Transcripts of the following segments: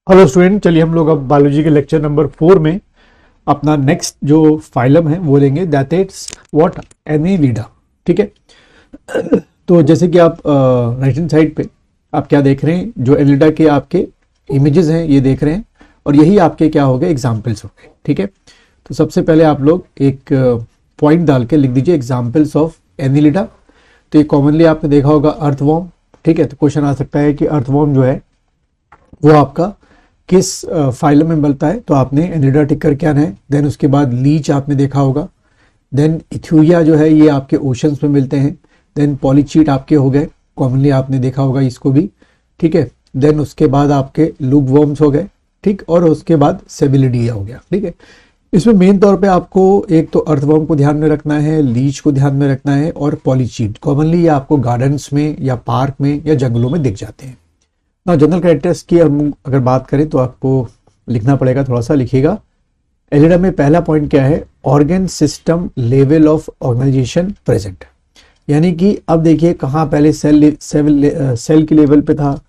Hello student, चलिए हम लोग अब बायोलॉजी के लेक्चर नंबर 4 में अपना नेक्स्ट जो फाइलम है वो लेंगे, दैट इज व्हाट, एनिलिडा। ठीक है, तो जैसे कि आप राइट हैंड साइड पे आप क्या देख रहे हैं, जो एनिलिडा के आपके इमेजेस हैं ये देख रहे हैं, और यही आपके क्या हो गए, एग्जाम्पल्स हो गए। ठीक है, तो सबसे पहले आप लोग एक पॉइंट डाल के लिख दीजिए एग्जाम्पल्स ऑफ एनिलिडा। तो ये कॉमनली आपने देखा होगा अर्थवॉर्म। ठीक है, तो क्वेश्चन आ सकता है कि अर्थवॉर्म जो है वो आपका किस फाइलम में मिलता है, तो आपने एनिलिडा टिक करके आना है। देन उसके बाद लीच आपने देखा होगा। देन इथ्यूरिया जो है ये आपके ओशंस में मिलते हैं। देन पॉलीचीट आपके हो गए, कॉमनली आपने देखा होगा इसको भी। ठीक है, देन उसके बाद आपके लूपवर्म्स हो गए। ठीक, और उसके बाद सेबिलिडिया हो गया। ठीक है, इसमें मेन तौर पे आपको एक तो अर्थवर्म को ध्यान में रखना है, लीच को ध्यान में रखना है, और पॉलीचीट। कॉमनली ये आपको गार्डन्स में या पार्क में या जंगलों में दिख जाते हैं ना। जनरल कैरेक्टर्स की हम अगर बात करें तो आपको लिखना पड़ेगा, थोड़ा सा लिखिएगा। एनिलिडा में पहला पॉइंट क्या है, organ system level of organisation present. यानी कि अब देखिए कहाँ पहले सेल के लेवल पे था,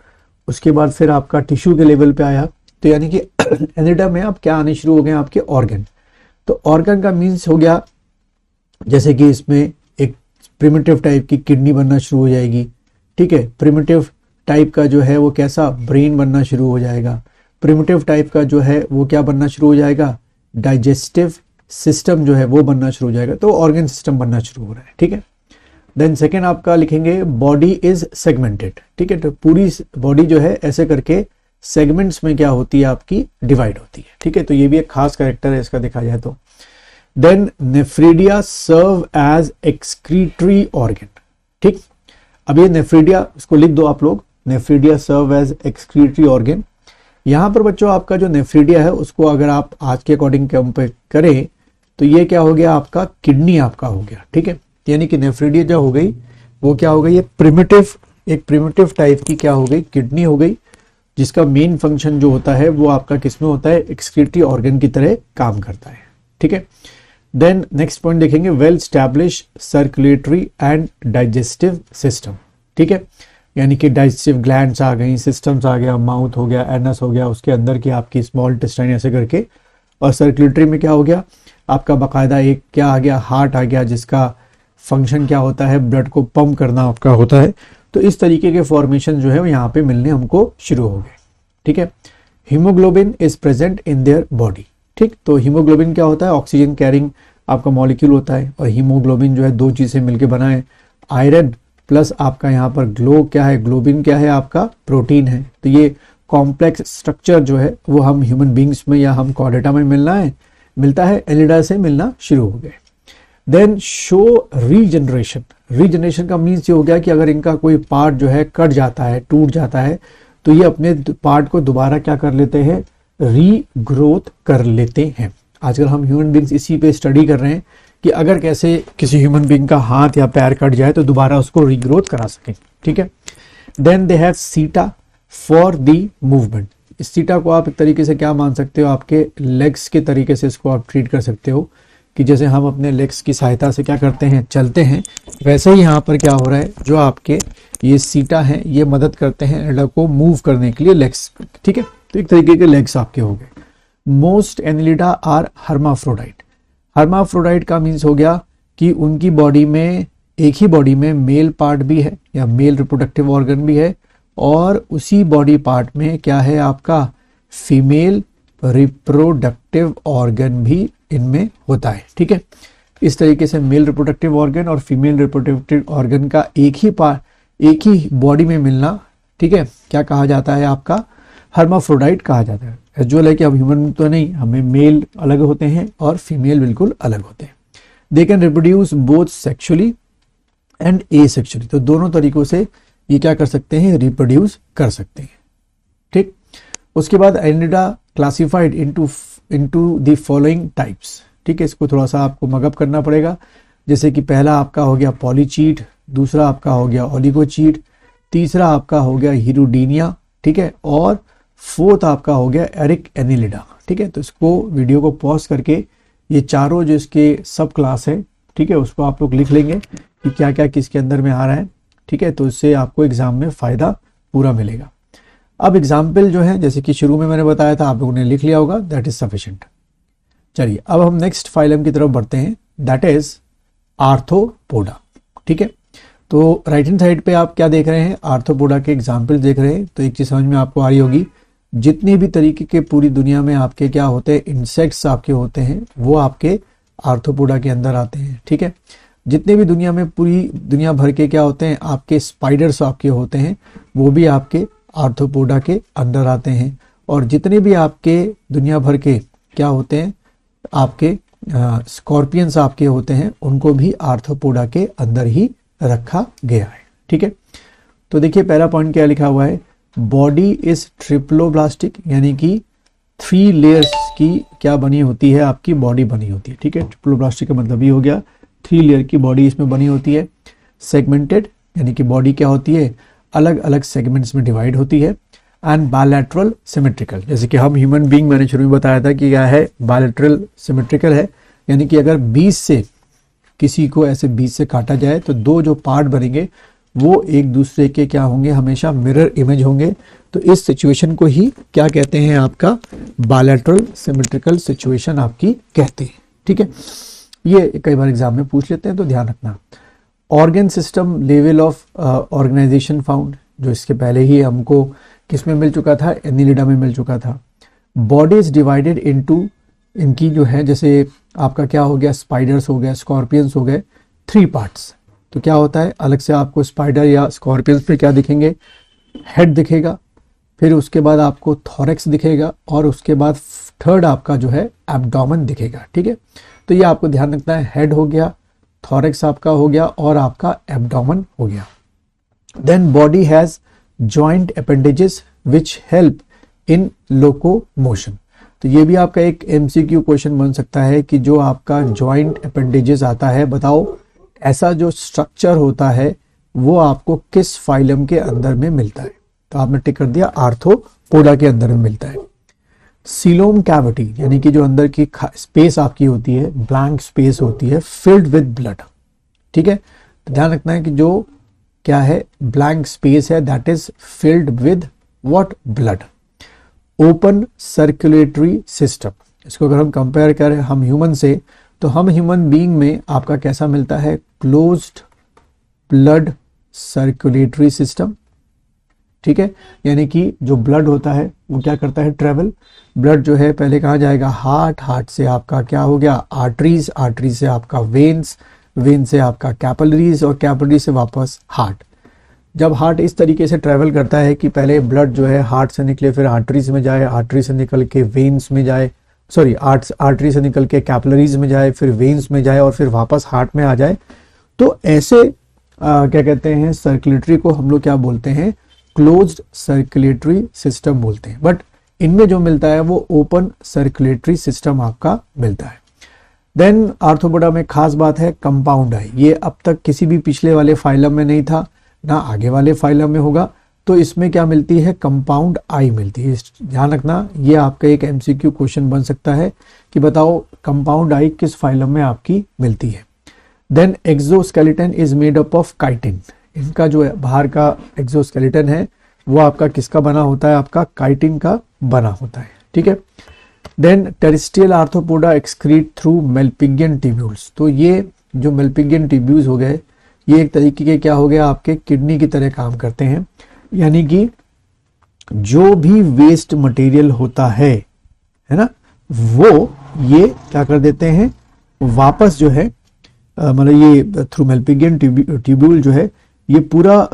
उसके बाद फिर आपका टिश्यू के लेवल पे आया। तो यानी कि एनिलिडा में अब क्या आने शुरू हो गए आपके ऑर्गन। तो ऑर्गन का मीन्स हो गया, जैसे कि इसमें एक प्रिमिटिव टाइप की किडनी बनना शुरू हो जाएगी। ठीक है, प्रिमिटिव टाइप का जो है वो कैसा, ब्रेन बनना शुरू हो जाएगा। प्रिमिटिव टाइप का जो है वो क्या बनना शुरू हो जाएगा, डाइजेस्टिव सिस्टम जो है वो बनना शुरू हो जाएगा। तो ऑर्गन सिस्टम बनना शुरू हो रहा है। ठीक है, देन सेकेंड आपका लिखेंगे बॉडी इज सेगमेंटेड। ठीक है, तो पूरी बॉडी जो है ऐसे करके सेगमेंट्स में क्या होती है, आपकी डिवाइड होती है। ठीक है, तो ये भी एक खास कैरेक्टर है इसका देखा जाए तो। Then nephridia serve as excretory organ. ठीक, अब ये नेफ्रिडिया इसको लिख दो आप लोग, nephridia serve as excretory organ. यहां पर बच्चों आपका जो नेफ्रिडिया है उसको अगर आप आज के अकॉर्डिंग कंपेयर करें तो ये क्या हो गया, आपका किडनी आपका हो गया। ठीक है, यानी कि नेफ्रिडिया जो हो गई वो क्या हो गई, ये एक प्रिमिटिव टाइप की क्या हो गई, किडनी हो गई, जिसका मेन फंक्शन जो होता है वो आपका किसमें होता है, एक्सक्रीटरी ऑर्गन की तरह काम करता है। ठीक है, देन नेक्स्ट पॉइंट देखेंगे, well establish circulatory and digestive system. ठीक है, यानी कि डाइजेस्टिव ग्लैंड्स आ गई, सिस्टम्स आ गया, माउथ हो गया, एनस हो गया, उसके अंदर की आपकी स्मॉल इंटेस्टाइन ऐसे करके, और सर्कुलेटरी में क्या हो गया आपका बाकायदा एक क्या आ गया, हार्ट आ गया, जिसका फंक्शन क्या होता है, ब्लड को पंप करना आपका होता है। तो इस तरीके के फॉर्मेशन जो है वो यहाँ पे मिलने हमको शुरू हो गए। ठीक है, haemoglobin is present in their body. ठीक, तो हीमोग्लोबिन क्या होता है, ऑक्सीजन कैरिंग आपका मॉलिक्यूल होता है, और हीमोग्लोबिन जो है दो चीजें मिलकर बना है, आयरन प्लस आपका यहाँ पर ग्लो क्या है, ग्लोबिन क्या है, आपका प्रोटीन है। तो ये कॉम्प्लेक्स स्ट्रक्चर जो है वो हम ह्यूमन बींग्स में या हम कॉर्डेटा में मिलता है, एनिलिडा से मिलना शुरू हो गए। Then show regeneration. रीजनरेशन का मीन्स ये हो गया कि अगर इनका कोई पार्ट जो है कट जाता है, टूट जाता है, तो ये अपने पार्ट को दोबारा क्या कर लेते हैं, रीग्रोथ कर लेते हैं। आजकल हम ह्यूमन बींग्स इसी पे स्टडी कर रहे हैं कि अगर कैसे किसी ह्यूमन बींग का हाथ या पैर कट जाए तो दोबारा उसको रीग्रोथ करा सकें। ठीक है, देन दे हैव सीटा फॉर दी मूवमेंट। इस सीटा को आप एक तरीके से क्या मान सकते हो, आपके लेग्स के तरीके से इसको आप ट्रीट कर सकते हो कि जैसे हम अपने लेग्स की सहायता से क्या करते हैं, चलते हैं, वैसे ही यहाँ पर क्या हो रहा है, जो आपके ये सीटा हैं ये मदद करते हैं एनिलिडा को मूव करने के लिए, लेग्स। ठीक है, तो एक तरीके के लेग्स आपके हो गए। Most annelida are hermaphrodite. Hermaphrodite का मीन्स हो गया कि उनकी बॉडी में, एक ही बॉडी में मेल पार्ट भी है या मेल रिप्रोडक्टिव ऑर्गन भी है, और उसी बॉडी पार्ट में क्या है आपका, फीमेल रिप्रोडक्टिव ऑर्गन भी इनमें होता है। ठीक है, इस तरीके से मेल रिप्रोडक्टिव ऑर्गन और फीमेल रिप्रोडक्टिव ऑर्गन का एक ही बॉडी में मिलना, ठीक है, क्या कहा जाता है, आपका हर्माफ्रोडाइट कहा जाता है। एजुअल है कि अब ह्यूमन तो नहीं, हमें मेल अलग होते हैं और फीमेल बिल्कुल अलग होते हैं। They can reproduce both sexually and asexually. तो दोनों तरीकों से ये क्या कर सकते हैं, रिप्रोड्यूस कर सकते हैं। ठीक, उसके बाद Annelida classified into the following types. ठीक है, इसको थोड़ा सा आपको मगअप करना पड़ेगा। जैसे कि पहला आपका हो गया पॉलीचीट, दूसरा आपका हो गया ओलिगोचीट, तीसरा आपका हो गया हीरोडीनिया। ठीक है, और फोर्थ आपका हो गया एरिक एनिलिडा। ठीक है, तो इसको वीडियो को पॉज करके ये चारों जो इसके सब क्लास है, ठीक है, उसको आप लोग लिख लेंगे कि क्या क्या किसके अंदर में आ रहा है। ठीक है, तो इससे आपको एग्जाम में फायदा पूरा मिलेगा। अब एग्जाम्पल जो है जैसे कि शुरू में मैंने बताया था, आप लोगों ने लिख लिया होगा, दैट इज सफिशिएंट। चलिए अब हम नेक्स्ट फाइलम की तरफ बढ़ते हैं, दैट इज आर्थ्रोपोडा। ठीक है, तो राइट हैंड साइड पे आप क्या देख रहे हैं, आर्थ्रोपोडा के एग्जाम्पल देख रहे हैं। तो एक चीज समझ में आपको आ रही होगी, जितने भी तरीके के पूरी दुनिया में आपके क्या होते हैं, इंसेक्ट्स आपके होते हैं, वो आपके आर्थ्रोपोडा के अंदर आते हैं। ठीक है, जितने भी दुनिया में पूरी दुनिया भर के क्या होते हैं, आपके स्पाइडर्स आपके होते हैं, वो भी आपके आर्थ्रोपोडा के अंदर आते हैं। और जितने भी आपके दुनिया भर के क्या होते हैं, आपके स्कॉर्पियंस आपके होते हैं, उनको भी आर्थ्रोपोडा के अंदर ही रखा गया है। ठीक है, तो देखिए पहला पॉइंट क्या लिखा हुआ है, बॉडी इज ट्रिप्लोब्लास्टिक, यानी कि 3 लेयर्स की क्या बनी होती है, आपकी बॉडी बनी होती है। ठीक है, ट्रिप्लोब्लास्टिक का मतलब ये हो गया 3 लेयर की बॉडी इसमें बनी होती है। सेगमेंटेड, यानी कि बॉडी क्या होती है, अलग अलग सेगमेंट्स में डिवाइड होती है। एंड बायलैटरल सिमेट्रिकल, जैसे कि हम ह्यूमन बीइंग, मैंने शुरू में बताया था कि क्या है, बायलैटरल सिमेट्रिकल है, यानी कि अगर 20 से किसी को ऐसे 20 से काटा जाए तो 2 जो पार्ट बनेंगे वो एक दूसरे के क्या होंगे, हमेशा मिरर इमेज होंगे। तो इस सिचुएशन को ही क्या कहते हैं, आपका बायलैटरल सिमेट्रिकल सिचुएशन आपकी कहते हैं। ठीक है, ये कई बार एग्जाम में पूछ लेते हैं, तो ध्यान रखना। Organ system level of organisation found, जो इसके पहले ही हमको किस में मिल चुका था, एनिलिडा में मिल चुका था। बॉडी इज डिवाइडेड इनटू, इनकी जो है जैसे आपका क्या हो गया, स्पाइडर्स हो गया, स्कॉर्पियंस हो गए, 3 पार्ट्स। तो क्या होता है, अलग से आपको स्पाइडर या स्कॉर्पियंस पे क्या दिखेंगे, हेड दिखेगा, फिर उसके बाद आपको थॉरेक्स दिखेगा, और उसके बाद थर्ड आपका जो है एब्डोमेन दिखेगा। ठीक है, तो ये आपको ध्यान रखना है, हेड हो गया, थॉरेक्स आपका हो गया, और आपका एब्डोमेन हो गया। Then body has joint appendages which help in locomotion. तो ये भी आपका एक एमसीक्यू क्वेश्चन बन सकता है कि जो आपका जॉइंट अपेंडेजेस आता है, बताओ ऐसा जो स्ट्रक्चर होता है वो आपको किस फाइलम के अंदर में मिलता है। तो आपने टिक कर दिया, आर्थ्रोपोडा के अंदर में मिलता है। सीलोम कैविटी, यानी कि जो अंदर की स्पेस आपकी होती है, ब्लैंक स्पेस होती है, फिल्ड विद ब्लड। ठीक है, तो ध्यान रखना है कि जो क्या है, ब्लैंक स्पेस है, that is filled with what, blood. Open circulatory system, इसको अगर हम कंपेयर करें हम ह्यूमन से, तो हम ह्यूमन बीइंग में आपका कैसा मिलता है, क्लोज्ड ब्लड सर्कुलेटरी सिस्टम। ठीक है, यानी कि जो ब्लड होता है वो क्या करता है, ट्रेवल। ब्लड जो है पहले कहाँ जाएगा, हार्ट, हार्ट से आपका क्या हो गया, आर्टरीज, आर्टरी से आपका वेन्स, वेन से आपका कैपिलरीज, और कैपिलरी से वापस हार्ट। जब हार्ट इस तरीके से ट्रेवल करता है कि पहले ब्लड जो है हार्ट से निकले, फिर आर्टरीज में जाए, आर्टरी से निकल के वेन्स में जाए, सॉरी आर्टरी से निकल के कैपिलरीज में जाए, फिर वेन्स में जाए, और फिर वापस हार्ट में आ जाए, तो ऐसे क्या कहते हैं, सर्कुलेटरी को हम लोग क्या बोलते हैं, क्लोज्ड सर्कुलेटरी सिस्टम बोलते हैं। बट इनमें जो मिलता है वो ओपन सर्कुलेटरी सिस्टम आपका मिलता है। देन आर्थ्रोपोडा में खास बात है कंपाउंड आई, ये अब तक किसी भी पिछले वाले फाइलम में नहीं था, ना आगे वाले फाइलम में होगा। तो इसमें क्या मिलती है, कंपाउंड आई मिलती है। ध्यान रखना, ये आपका एक एमसीक्यू क्वेश्चन बन सकता है कि बताओ कंपाउंड आई किस फाइलम में आपकी मिलती है। Then exoskeleton is made up of chitin, इनका जो है बाहर का एक्सोस्केलेटन है वो आपका किसका बना होता है, आपका काइटिन का बना होता है। ठीक है, then terrestrial arthropoda excrete through Malpighian tubules. तो ये जो मेल्पिगियन ट्यूब्यूल्स हो गए, ये एक तरीके के क्या हो गया, आपके किडनी की तरह काम करते हैं। यानी कि जो भी वेस्ट मटेरियल होता है ना, वो ये क्या कर देते हैं, वापस जो है मतलब ये थ्रू मेल्पिगियन ट्यूब्यूल जो है, ये पूरा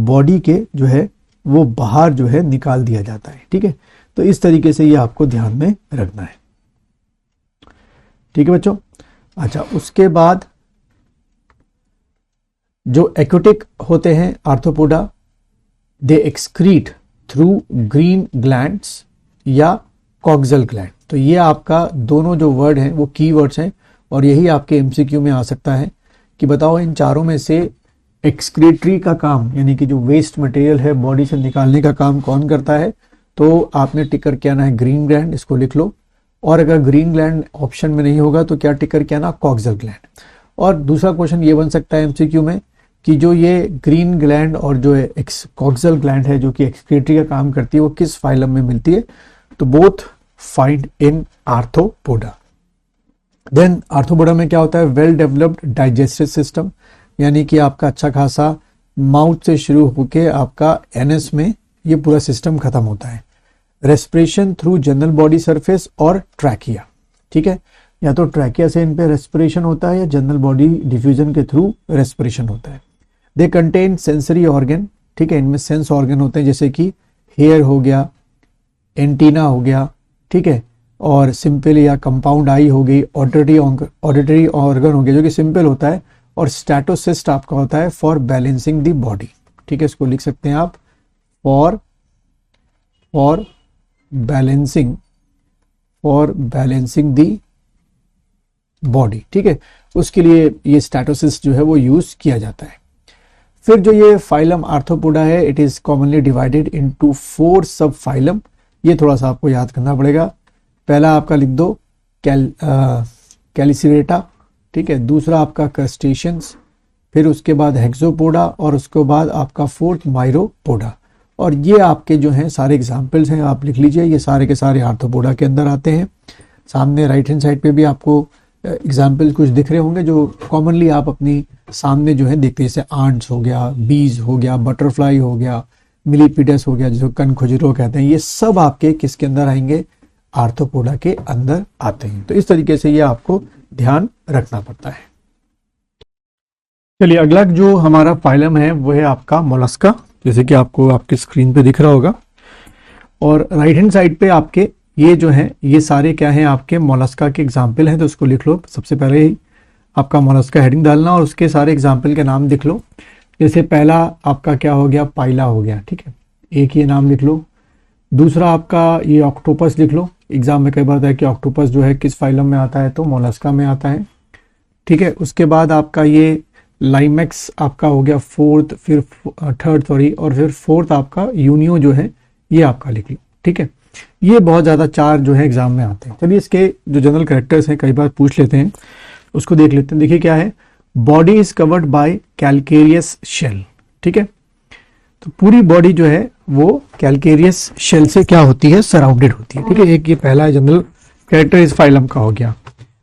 बॉडी के जो है वो बाहर जो है निकाल दिया जाता है। ठीक है, तो इस तरीके से ये आपको ध्यान में रखना है। ठीक है बच्चों, अच्छा उसके बाद जो एक्वेटिक होते हैं आर्थ्रोपोडा, दे एक्सक्रीट थ्रू ग्रीन ग्लैंड्स या कॉक्सल ग्लैंड। तो ये आपका दोनों जो वर्ड हैं वो की वर्ड्स हैं, और यही आपके एमसीक्यू में आ सकता है कि बताओ इन चारों में से एक्सक्रीटरी का काम, यानी कि जो वेस्ट मटेरियल है बॉडी से निकालने का काम कौन करता है। तो आपने टिकर क्या ना है, ग्रीन ग्लैंड, इसको लिख लो। और अगर ग्रीन ग्लैंड ऑप्शन में नहीं होगा तो क्या टिकर क्या ना, कॉक्सल ग्लैंड। और दूसरा क्वेश्चन ये बन सकता है एमसीक्यू में कि जो ये ग्रीन ग्लैंड और जो कॉक्सल ग्लैंड है जो कि एक्सक्रीटरी का काम करती है वो किस फाइलम में मिलती है, तो both find in Arthropoda. Then Arthropoda में क्या होता है, वेल डेवलप्ड डाइजेस्टिव सिस्टम, यानी कि आपका अच्छा खासा माउथ से शुरू होके आपका एनएस में ये पूरा सिस्टम खत्म होता है। Respiration through general body surface और ट्रैकिया, ठीक है, या तो ट्रैकिया से इन पे रेस्पिरेशन होता है या जनरल बॉडी डिफ्यूजन के थ्रू रेस्पिरेशन होता है। दे कंटेन सेंसरी ऑर्गन, ठीक है, इनमें सेंस ऑर्गन होते हैं जैसे कि हेयर हो गया, एंटीना हो गया, ठीक है, और सिंपल या कंपाउंड आई हो गई, ऑडिटरी ऑर्गन हो गया जो कि सिंपल होता है, और स्टैटोसिस्ट आपका होता है फॉर बैलेंसिंग द बॉडी, ठीक है, इसको लिख सकते हैं आप फॉर बैलेंसिंग द बॉडी, ठीक है, उसके लिए ये स्टैटोसिस्ट जो है वो यूज किया जाता है। फिर जो ये फाइलम आर्थ्रोपोडा है, it is commonly divided into 4 सब फाइलम। ये थोड़ा सा आपको याद करना पड़ेगा। पहला आपका लिख दो कैलिसिरेटा, ठीक है, दूसरा आपका क्रस्टेशियंस, फिर उसके बाद हेक्सोपोडा, और उसके बाद आपका 4th माइरोपोडा। और ये आपके जो हैं सारे एग्जाम्पल्स हैं, आप लिख लीजिए, ये सारे के सारे आर्थ्रोपोडा के अंदर आते हैं। सामने राइट हैंड साइड पे भी आपको एग्जाम्पल कुछ दिख रहे होंगे जो कॉमनली आप अपनी सामने जो है देखते हैं, जैसे आंट्स हो गया, बीज हो गया, बटरफ्लाई हो गया, मिलीपीडस हो गया, जिसको कनखुजरो कहते हैं, ये सब आपके किसके अंदर आएंगे, आर्थ्रोपोडा के अंदर आते हैं। तो इस तरीके से ये आपको ध्यान रखना पड़ता है। चलिए अगला जो हमारा फाइलम है वो है आपका मोलस्का, जैसे कि आपको आपके स्क्रीन पे दिख रहा होगा। और राइट हैंड साइड पे आपके ये जो है ये सारे क्या हैं, आपके मोलस्का के एग्जाम्पल हैं, तो उसको लिख लो। सबसे पहले ही आपका मोलस्का हेडिंग डालना और उसके सारे एग्जाम्पल के नाम लिख लो। जैसे पहला आपका क्या हो गया, पाइला हो गया, ठीक है, एक ये नाम लिख लो। दूसरा आपका ये ऑक्टोपस लिख लो। एग्जाम में कई बार आता है कि ऑक्टोपस जो है किस फाइलम में आता है, तो मोलस्का में आता है, ठीक है। उसके बाद आपका ये लाइमेक्स आपका हो गया 4th, फिर 3rd सॉरी, और फिर 4th आपका यूनियो जो है ये आपका लिख लो, ठीक है। ये बहुत ज़्यादा 4 जो है एग्जाम में आते हैं। चलिए इसके जो जनरल कैरेक्टर्स हैं कई बार पूछ लेते हैं, उसको देख लेते हैं। देखिए क्या है, body is covered by calcareous shell, ठीक है, तो पूरी बॉडी जो है वो कैलकेरियस शेल से क्या होती है, सराउंडेड होती है, ठीक है। एक ये पहला जनरल कैरेक्टर इस फाइलम का हो गया।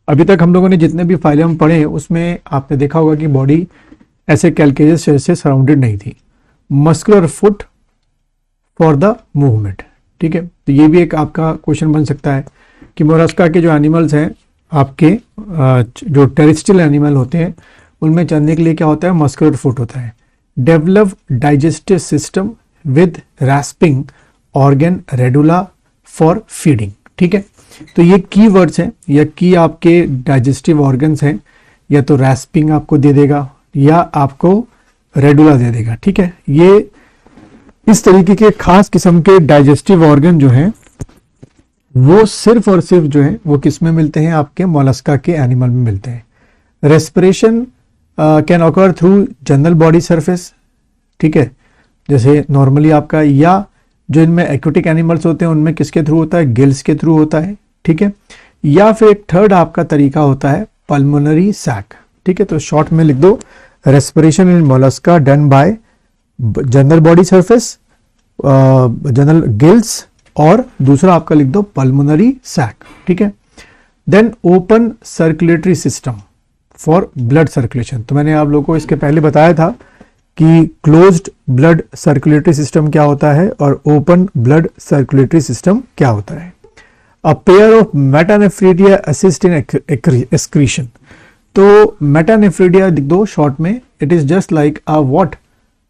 अभी तक हम लोगों ने जितने भी फाइलम पढ़े हैं उसमें आपने देखा होगा कि बॉडी ऐसे कैलकेरियस शेल से सराउंडेड नहीं थी। Muscular foot for the movement, ठीक है, तो ये भी एक आपका क्वेश्चन बन सकता है कि मोलस्का के जो एनिमल्स हैं आपके जो टेरेस्ट्रियल एनिमल होते हैं उनमें चलने के लिए क्या होता है, मस्कुलर फुट होता है। Develop digestive system with रैस्पिंग organ radula for feeding, ठीक है। तो ये की वर्ड्स हैं या की आपके डाइजेस्टिव ऑर्गन्स हैं, या तो रैस्पिंग आपको दे देगा या आपको रेडुला दे देगा, ठीक है। ये इस तरीके के खास किस्म के डाइजेस्टिव ऑर्गन जो हैं वो सिर्फ और सिर्फ जो है वो किस में मिलते हैं, आपके मोलस्का के एनिमल में मिलते हैं। Respiration can occur through general body surface, ठीक है, जैसे नॉर्मली आपका, या जो इनमें एक्वेटिक एनिमल्स होते हैं उनमें किसके थ्रू होता है, गिल्स के थ्रू होता है, ठीक है। या फिर एक 3rd आपका तरीका होता है पल्मोनरी सैक, ठीक है। तो शॉर्ट में लिख दो, respiration in Mollusca done by general body surface, general gills, और दूसरा आपका लिख दो पल्मोनरी सैक, ठीक है। Then open circulatory system for blood circulation. तो मैंने आप लोगों को इसके पहले बताया था कि क्लोज्ड ब्लड सर्कुलेटरी सिस्टम क्या होता है और ओपन ब्लड सर्कुलेटरी सिस्टम क्या होता है। A pair of metanephridia assist in excretion. तो मेटानेफ्रीडिया लिख दो शॉर्ट में, it is just like a what,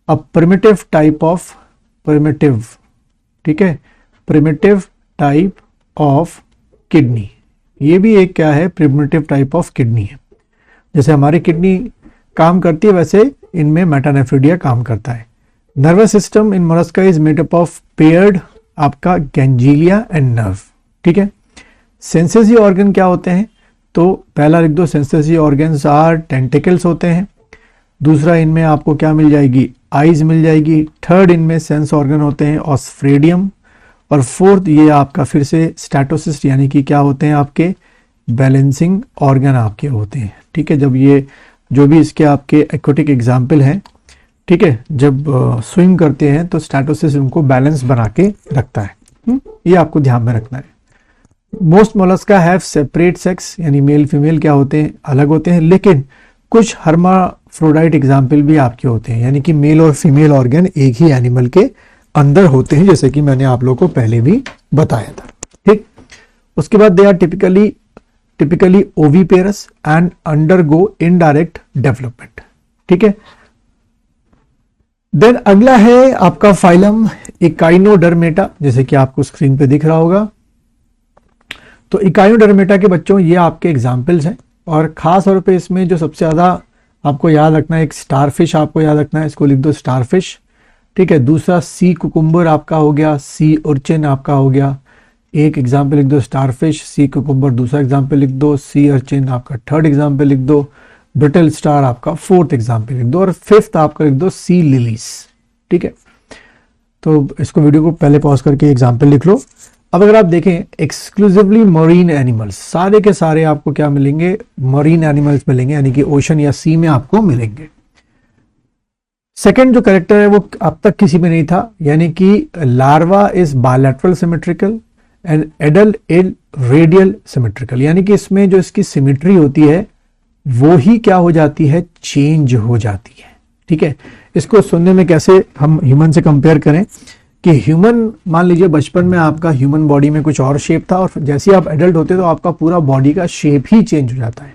a primitive type of primitive, ठीक है, प्रिमिटिव टाइप ऑफ किडनी। ये भी एक क्या है, प्रिमिटिव टाइप ऑफ किडनी है। जैसे हमारी किडनी काम करती है वैसे इनमें मेटानेफ्रीडिया काम करता है। Nervous system in Mollusca is made up of paired आपका गैंजिलिया एंड नर्व, ठीक है। सेंसेसी ऑर्गन क्या होते हैं, तो पहला लिख दो, सेंसेसी ऑर्गन्स आर टेंटिकल्स होते हैं। दूसरा इनमें आपको क्या मिल जाएगी, आईज मिल जाएगी। 3rd इनमें सेंस ऑर्गन होते हैं, ऑस्फ्रेडियम। और 4th ये आपका फिर से स्टैटोसिस्ट, यानी कि क्या होते हैं आपके बैलेंसिंग ऑर्गन आपके होते हैं, ठीक है। जब ये जो भी इसके आपके एक्वेटिक एग्जाम्पल हैं ठीक है, जब स्विम करते हैं तो स्टैटोसिस उनको बैलेंस बना के रखता है। ये आपको ध्यान में रखना है। Most Mollusca have separate sex, यानी मेल फीमेल क्या होते हैं, अलग होते हैं, लेकिन कुछ हर्माफ्रोडाइट एग्जाम्पल भी आपके होते हैं, यानी कि मेल और फीमेल ऑर्गन एक ही एनिमल के अंदर होते हैं, जैसे कि मैंने आप लोगों को पहले भी बताया था। ठीक, उसके बाद they are typically oviparous and undergo indirect development. ठीक है, देन अगला है आपका फाइलम इकाइनोडर्मेटा, जैसे कि आपको स्क्रीन पे दिख रहा होगा। तो इकाइनोडर्मेटा के बच्चों ये आपके एग्जाम्पल्स हैं, और खास तौर पे इसमें जो सबसे ज्यादा आपको याद रखना है, एक स्टारफिश आपको याद रखना है, इसको लिख दो स्टारफिश। ठीक है, दूसरा सी कुकुम्बर आपका हो गया, सी अर्चिन आपका हो गया, एक एग्जाम्पल लिख दो स्टारफिश, सी कुकुम्बर दूसरा एग्जाम्पल लिख दो, सी अर्चिन आपका थर्ड एग्जाम्पल लिख दो, ब्रिटल स्टार आपका फोर्थ एग्जाम्पल लिख दो, और फिफ्थ आपका लिख दो सी लिलीज। ठीक है, तो इसको वीडियो को पहले पॉज करके एग्जाम्पल लिख लो। अब अगर आप देखें एक्सक्लूसिवली मरीन एनिमल्स, सारे के सारे आपको क्या मिलेंगे, मरीन एनिमल्स मिलेंगे, यानी कि ओशन या सी में आपको मिलेंगे। सेकंड जो कैरेक्टर है वो अब तक किसी में नहीं था, यानी कि larva is bilateral symmetrical and adult is radial symmetrical, यानी कि इसमें जो इसकी सिमेट्री होती है वो ही क्या हो जाती है, चेंज हो जाती है। ठीक है, इसको सुनने में कैसे हम ह्यूमन से कंपेयर करें कि ह्यूमन, मान लीजिए बचपन में आपका ह्यूमन बॉडी में कुछ और शेप था, और जैसे आप एडल्ट होते तो आपका पूरा बॉडी का शेप ही चेंज हो जाता है।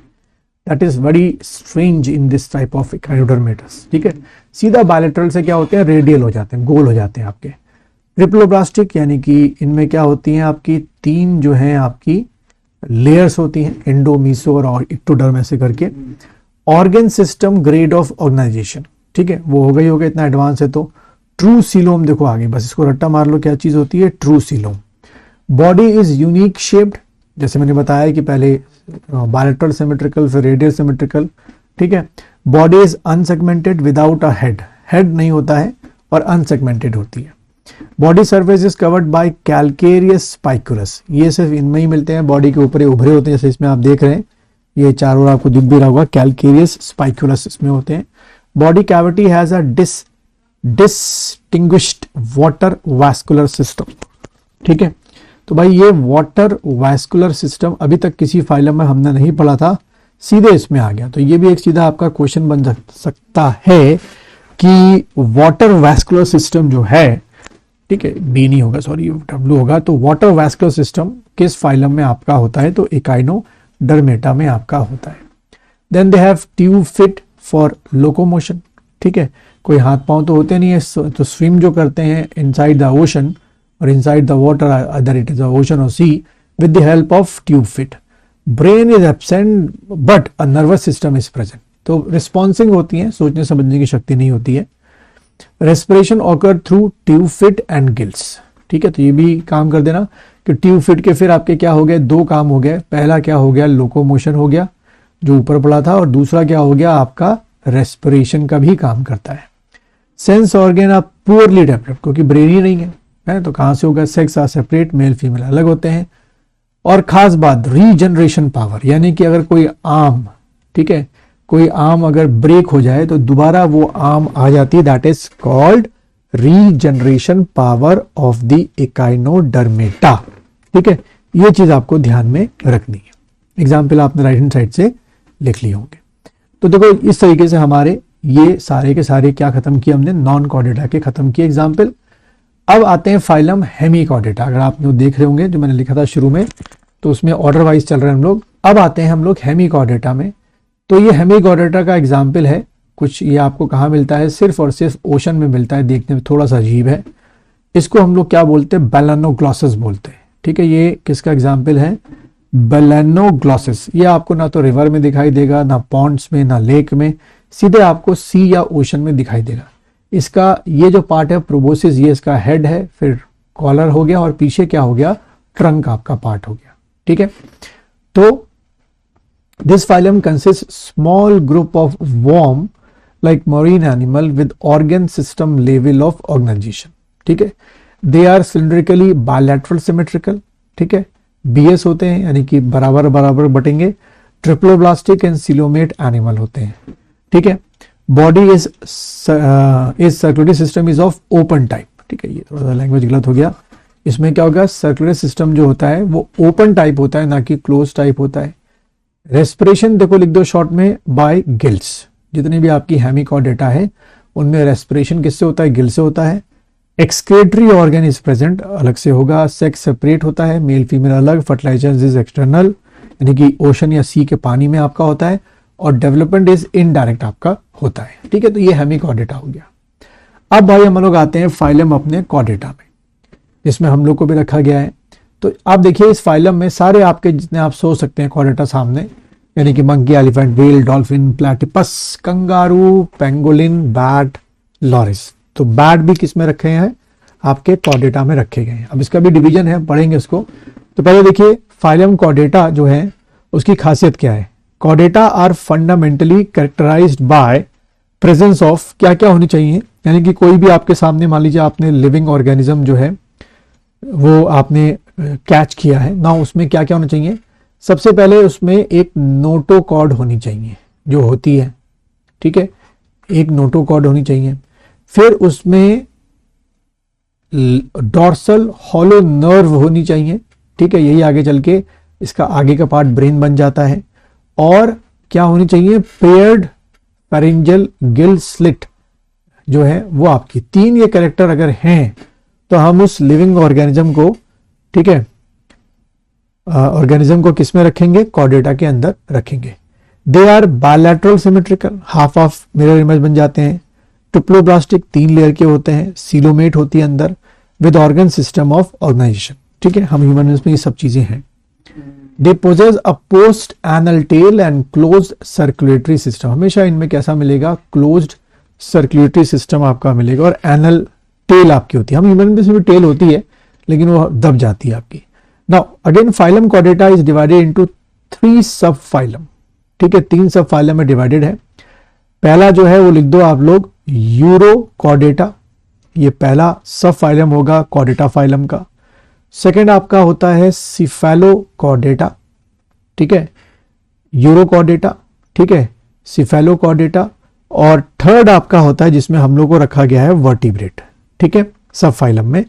That is very strange in this type of echinodermates. ठीक है, सीधा बायलैटरल से क्या होते हैं, रेडियल हो जाते हैं, गोल हो जाते हैं आपके। ट्रिप्लोब्लास्टिक, यानी कि इनमें क्या होती हैं आपकी तीन जो है आपकी लेयर्स होती हैं, एंडो, मीसो और इक्टोडर्म ऐसे करके। Organ system grade of organisation, ठीक है, वो हो गई होगा, इतना एडवांस है तो। ट्रू सीलोम देखो आगे, बस इसको रट्टा मार लो, क्या चीज होती है, true coelom. Body is unique shaped, जैसे मैंने बताया कि पहले बायलैटरल सिमेट्रिकल, फिर रेडियल सिमेट्रिकल। ठीक है, body is unsegmented without a head, head नहीं होता है और अनसेगमेंटेड होती है। Body surface is covered by calcareous spicules, ये सिर्फ इनमें ही मिलते हैं, बॉडी के ऊपर उभरे होते हैं, जैसे इसमें आप देख रहे हैं, ये चारों ओर आपको दिख भी रहा होगा, कैल्केरियस स्पाइकुलस इसमें होते हैं। Body cavity has a distinguished water vascular system. ठीक है, तो भाई ये वाटर वैस्कुलर सिस्टम अभी तक किसी फाइलम में हमने नहीं पढ़ा था, सीधे इसमें आ गया। तो ये भी एक सीधा आपका क्वेश्चन बन सकता है कि वाटर वैस्कुलर सिस्टम जो है, ठीक है, बी नहीं होगा, सॉरी डब्ल्यू होगा, तो वाटर वैस्कुलर सिस्टम किस फाइलम में आपका होता है, तो इकाइनोडर्मेटा में आपका होता है। Then they have tube feet for locomotion. ठीक है, कोई हाथ पांव तो होते नहीं है, तो स्विम जो करते हैं इनसाइड द ओशन और inside the water, other it is the ocean और sea, with the help of tube feet. Brain is absent but a nervous system is present, तो रिस्पॉन्सिंग होती है, सोचने समझने की शक्ति नहीं होती है। Respiration occur through tube fit and gills. ठीक है, तो ये भी काम कर देना कि ट्यूब फिट के फिर आपके क्या हो गए, दो काम हो गए। पहला क्या हो गया, लोकोमोशन हो गया जो ऊपर पड़ा था, और दूसरा क्या हो गया आपका रेस्पिरेशन का भी काम करता है। सेंस ऑर्गन आप पुअरली डेवलप्ड, क्योंकि ब्रेन ही नहीं है, तो कहां से होगा, sex are separate, male female अलग होते हैं। और खास बात रीजनरेशन पावर, यानी कि अगर कोई आर्म, ठीक है, कोई आर्म अगर ब्रेक हो जाए तो दोबारा वो आर्म आ जाती है, that is called regeneration power of the Echinodermata. ठीक है, ये चीज आपको ध्यान में रखनी है। एग्जाम्पल आपने राइट हैंड साइड से लिख लिए होंगे। तो देखो इस तरीके से हमारे ये सारे के सारे क्या खत्म किए हमने, नॉन कॉर्डेटा के खत्म किए एग्जाम्पल। अब आते हैं फाइलम हेमीकॉर्डेटा। अगर आप लोग देख रहे होंगे जो मैंने लिखा था शुरू में, तो उसमें ऑर्डर वाइज चल रहे हैं हम लोग। अब आते हैं हम लोग हेमीकॉर्डेटा में। तो ये हेमीकॉर्डेटा का एग्जाम्पल है कुछ, ये आपको कहाँ मिलता है, सिर्फ और सिर्फ ओशन में मिलता है, देखने में थोड़ा सा अजीब है। इसको हम लोग क्या बोलते हैं, बेलेनोग्लॉसस बोलते हैं। ठीक है, ये किसका एग्जाम्पल है, बेलेनोग्लॉसस। ये आपको ना तो रिवर में दिखाई देगा, ना पॉन्ड्स में, ना लेक में, सीधे आपको सी या ओशन में दिखाई देगा। इसका ये जो पार्ट है प्रोबोसिस, ये इसका हेड है, फिर कॉलर हो गया, और पीछे क्या हो गया, ट्रंक आपका पार्ट हो गया। ठीक है, तो this phylum consists small group of worm like marine animal with organ system level of organization. ठीक है, they are cylindrically bilateral symmetrical. ठीक है, BS होते हैं, यानी कि बराबर बराबर बटेंगे। ट्रिप्लोब्लास्टिक एंड सिलोमेट एनिमल होते हैं। ठीक है, body is circulatory system is of open type, ठीक है, ये थोड़ा सा लैंग्वेज गलत हो गया। इसमें क्या होगा, सर्कुलर सिस्टम जो होता है वो ओपन टाइप होता है, ना कि क्लोज टाइप होता है। रेस्पिरेशन देखो लिख दो शॉर्ट में, बाय गिल्स। जितनी भी आपकी हेमिकॉर्डेटा है उनमें रेस्पिरेशन किससे होता है, गिल से होता है। एक्सक्रीटरी ऑर्गन इज प्रेजेंट, अलग से होगा। सेक्स सेपरेट होता है, मेल फीमेल अलग। फर्टिलाइजर इज एक्सटर्नल, यानी कि ओशन या सी के पानी में आपका होता है। और डेवलपमेंट इज इनडायरेक्ट आपका होता है, ठीक है। तो ये हेमिकॉर्डेटा हो गया। अब भाई हम लोग आते हैं फाइलम अपने कॉर्डेटा में, जिसमें हम लोग को भी रखा गया है। तो आप देखिए इस फाइलम में सारे आपके जितने आप सोच सकते हैं कॉर्डेटा सामने, यानी कि monkey, elephant, whale, dolphin, platypus, kangaroo, pangolin, bat, loris. तो बैट भी किस में रखे हैं, आपके कॉर्डेटा में रखे गए हैं। अब इसका भी डिवीजन है, पढ़ेंगे उसको। तो पहले देखिए फाइलम कॉर्डेटा जो है उसकी खासियत क्या है। Chordata are fundamentally characterised by presence of, क्या क्या होनी चाहिए, यानी कि कोई भी आपके सामने मान लीजिए आपने लिविंग ऑर्गेनिज्म जो है वो आपने कैच किया है ना, उसमें क्या क्या होना चाहिए। सबसे पहले उसमें एक नोटोकॉर्ड होनी चाहिए जो होती है, ठीक है, एक नोटोकॉर्ड होनी चाहिए। फिर उसमें डॉर्सल हॉलो नर्व होनी चाहिए, ठीक है, यही आगे चल के इसका आगे का पार्ट ब्रेन बन जाता है। और क्या होनी चाहिए, पेयर्ड फेरिंजियल गिल स्लिट जो है वो आपकी। तीन ये कैरेक्टर अगर हैं तो हम उस लिविंग ऑर्गेनिज्म को, ठीक है, ऑर्गेनिज्म को किस में रखेंगे, कॉर्डेटा के अंदर रखेंगे। They are bilateral symmetrical, half of mirror image बन जाते हैं। ट्रिप्लोब्लास्टिक, 3 लेयर के होते हैं। सीलोमेट होती है अंदर, with organ system of organisation, ठीक है। हम ह्यूमन में ये सब चीजें हैं। They possess a post anal tail and closed circulatory system. हमेशा इनमें कैसा मिलेगा, क्लोज्ड सर्कुलेटरी सिस्टम आपका मिलेगा। और एनल टेल आपकी होती है, हम ह्यूमन में भी टेल होती है लेकिन वो दब जाती है आपकी। Now again phylum Chordata is divided into 3 सब फाइलम, ठीक है, 3 सब फाइलम में डिवाइडेड है। पहला जो है वो लिख दो आप लोग, यूरोकॉर्डेटा, ये पहला सब फाइलम होगा कॉर्डेटा फाइलम का। सेकंड आपका होता है सिफेलोकॉर्डेटा, ठीक है, यूरोकॉर्डेटा, ठीक है, सिफेलोकॉर्डेटा। और थर्ड आपका होता है जिसमें हम लोग को रखा गया है वर्टिब्रेट, ठीक है, सब फाइलम में।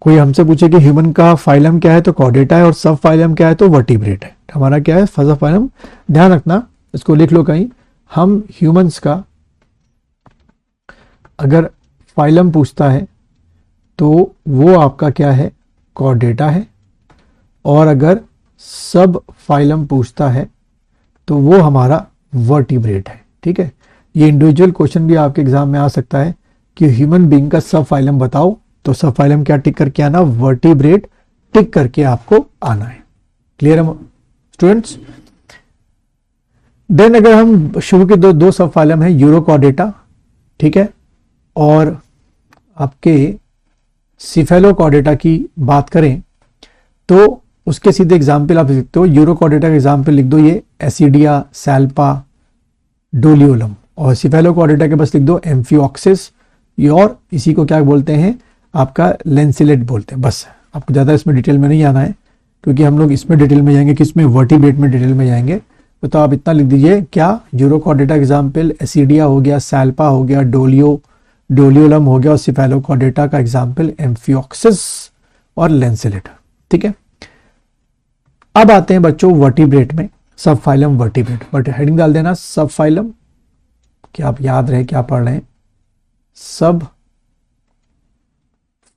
कोई हमसे पूछे कि ह्यूमन का फाइलम क्या है तो कॉर्डेटा है, और सब फाइलम क्या है तो वर्टिब्रेट है। हमारा क्या है, सब फाइलम। ध्यान रखना, इसको लिख लो कहीं। हम ह्यूमंस का अगर फाइलम पूछता है तो वो आपका क्या है, कॉर्डेटा है। और अगर सब फाइलम पूछता है तो वो हमारा वर्टिब्रेट है, ठीक है। ये इंडिविजुअल क्वेश्चन भी आपके एग्जाम में आ सकता है कि ह्यूमन बीइंग का सब फाइलम बताओ, तो सब फाइलम क्या टिक करके आना, वर्टिब्रेट टिक करके आपको आना है। क्लियर है स्टूडेंट्स। देन अगर हम शुरू के दो सब फाइलम है, यूरोकॉर्डेटा, ठीक है, और आपके सिफेलोकॉर्डेटा की बात करें तो उसके सीधे एग्जाम्पल आप लिखते हो। यूरोकॉर्डेटा का एग्जाम्पल लिख दो, ये एसिडिया, सैल्पा, डोलियोलम। और सिफेलोकॉर्डेटा के बस लिख दो एम्फियोक्सिस, और इसी को क्या बोलते हैं, आपका लेंसिलेट बोलते हैं। बस आपको ज़्यादा इसमें डिटेल में नहीं आना है, क्योंकि हम लोग इसमें डिटेल में जाएंगे, किसमें, वर्टिब्रेट में डिटेल में जाएंगे। तो आप इतना लिख दीजिए, क्या, यूरोकॉर्डेटा एग्जाम्पल एसिडिया हो गया, सैल्पा हो गया, डोलियोलम हो गया, और सिफेलोकॉर्डेटा का एग्जाम्पल एम्फियोक्सिस और लेंसिलेट, ठीक है। अब आते हैं बच्चों वर्टिब्रेट में, सब फाइलम वर्टिब्रेट। बट हेडिंग डाल देना सब फाइलम, क्या आप याद रहे क्या पढ़ रहे हैं, सब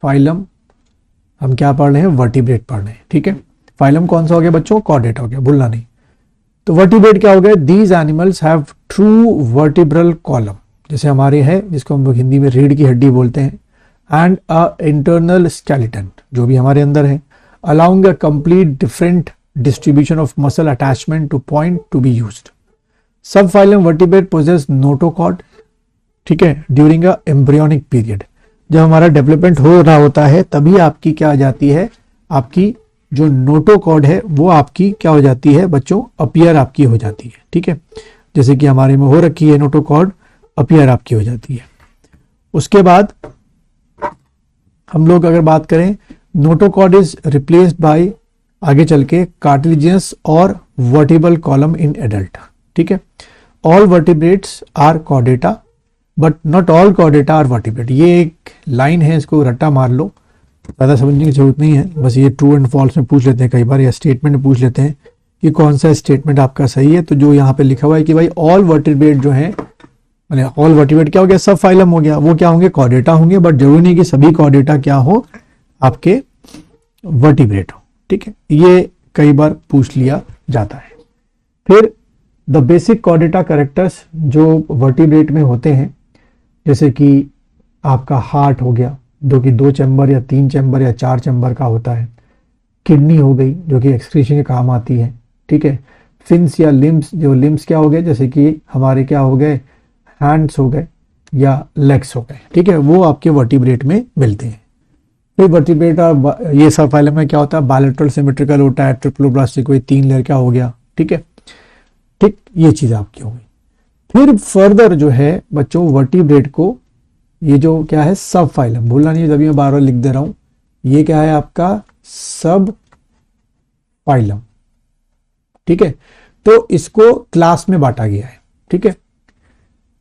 फाइलम हम क्या पढ़ रहे हैं, वर्टिब्रेट पढ़ रहे हैं, ठीक है। फाइलम कौन सा हो गया बच्चों, कॉर्डेटा हो गया, भूलना नहीं। तो वर्टिब्रेट क्या हो गया, these animals have true vertebral column, जैसे हमारे है जिसको हम लोग हिंदी में रीढ़ की हड्डी बोलते हैं, एंड अ इंटरनल स्केलेटन जो भी हमारे अंदर है, along a complete different distribution of muscle attachment to point to be used. Subphylum vertebrate possess notochord, ठीक है, ड्यूरिंग अ एम्ब्रियोनिक पीरियड। जब हमारा डेवलपमेंट हो रहा होता है तभी आपकी क्या आ जाती है, आपकी जो नोटोकॉर्ड है वो आपकी क्या हो जाती है बच्चों, अपीयर आपकी हो जाती है, ठीक है। जैसे कि हमारे में हो रखी है नोटोकॉर्ड, अपीयर आपकी हो जाती है। उसके बाद हम लोग अगर बात करें, नोटोकॉर्ड इज रिप्लेस्ड बाय आगे चल के कार्टिलेजियस और वर्टिबल कॉलम इन एडल्ट, ठीक है। All vertebrates are Chordata but not all Chordata are vertebrate. ये एक लाइन है, इसको रट्टा मार लो, ज़्यादा समझने की जरूरत नहीं है, बस ये ट्रू एंड फॉल्स में पूछ लेते हैं कई बार, या स्टेटमेंट में पूछ लेते हैं कि कौन सा स्टेटमेंट आपका सही है। तो जो यहाँ पे लिखा हुआ है कि भाई ऑल वर्टिब्रेट जो है, मैंने ऑल वर्टिब्रेट क्या हो गया, सब फाइलम हो गया, वो क्या होंगे, कॉर्डेटा होंगे, बट जरूरी नहीं कि सभी कॉर्डेटा क्या हो, आपके वर्टिब्रेट हो। ठीक है, ये कई बार पूछ लिया जाता है। फिर द बेसिक कॉर्डेटा कैरेक्टर्स जो वर्टिब्रेट में होते हैं, जैसे कि आपका हार्ट हो गया जो कि 2 चैम्बर या 3 चैम्बर या 4 चैम्बर का होता है, किडनी हो गई जो कि एक्सक्रीशन के काम आती है। ठीक है, फिन्स या लिम्स, जो लिम्स क्या हो गए, जैसे कि हमारे क्या हो गए, हैंड्स हो गए या लेग्स हो गए। ठीक है, वो आपके वर्टिब्रेट में मिलते हैं। फिर वर्टिब्रेट और ये सब फाइलम में क्या होता है, बायलैटरल सिमेट्रिकल होता है, ट्रिप्लोब्लास्टिक, कोई 3 लेयर क्या हो गया। ठीक है, ठीक, ये चीज आपकी हो गई। फिर फर्दर जो है बच्चों वर्टिब्रेट को, ये जो क्या है सब फाइलम, भूलना नहीं है, तभी मैं बार बार लिख दे रहा हूं, ये क्या है आपका सब फाइलम। ठीक है, तो इसको क्लास में बांटा गया है। ठीक है,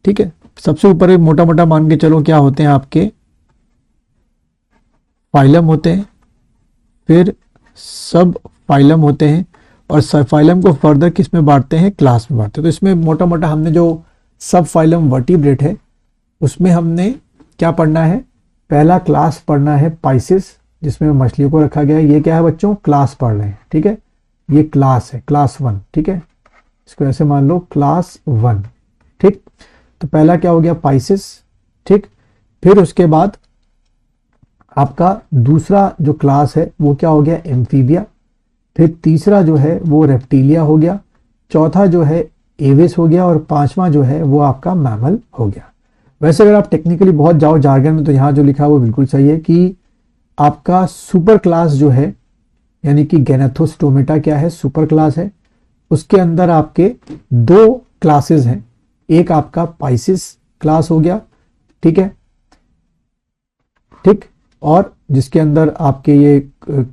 ठीक है, सबसे ऊपर एक मोटा मोटा मान के चलो क्या होते हैं आपके फाइलम होते हैं, फिर सब फाइलम होते हैं, और सब फाइलम को फर्दर किस में बांटते हैं, क्लास में बांटते हैं। तो इसमें मोटा मोटा हमने जो सब फाइलम वर्टिब्रेट है उसमें हमने क्या पढ़ना है, पहला क्लास पढ़ना है पाइसेस, जिसमें मछलियों को रखा गया है। ये क्या है बच्चों, क्लास पढ़ रहे हैं। ठीक है, ये क्लास है, क्लास 1। ठीक है, इसको ऐसे मान लो क्लास 1। ठीक, तो पहला क्या हो गया, पाइसेस। ठीक, फिर उसके बाद आपका दूसरा जो क्लास है वो क्या हो गया, एम्फीबिया। फिर तीसरा जो है वो रेप्टिलिया हो गया, चौथा जो है एविस हो गया, और पांचवा जो है वो आपका मैमल हो गया। वैसे अगर आप टेक्निकली बहुत जाओ जार्गन में, तो यहाँ जो लिखा है वो बिल्कुल सही है कि आपका सुपर क्लास जो है, यानी कि गैनाथोस्टोमेटा क्या है, सुपर क्लास है। उसके अंदर आपके 2 क्लासेस हैं, एक आपका पाइसिस क्लास हो गया। ठीक है, ठीक, और जिसके अंदर आपके ये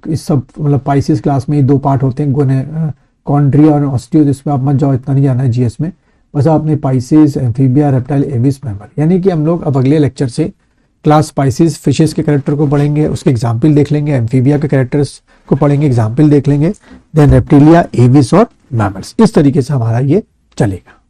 इस सब मतलब पाइसिस क्लास में ही 2 पार्ट होते हैं, कॉन्ड्रिया और ऑस्टियो, जिसमें आप मत जाओ, इतना नहीं जाना है जीएस में, बस आपने Pisces, amphibia, reptile, Aves, mammal. यानी कि हम लोग अब अगले लेक्चर से क्लास स्पाइसिस फिशेस के कैरेक्टर को पढ़ेंगे, उसके एग्जाम्पल देख लेंगे, एम्फीबिया के कैरेक्टर्स को पढ़ेंगे, एग्जाम्पल देख लेंगे, देन रेप्टिलिया, एविस और मैमल्स। इस तरीके से हमारा ये चलेगा।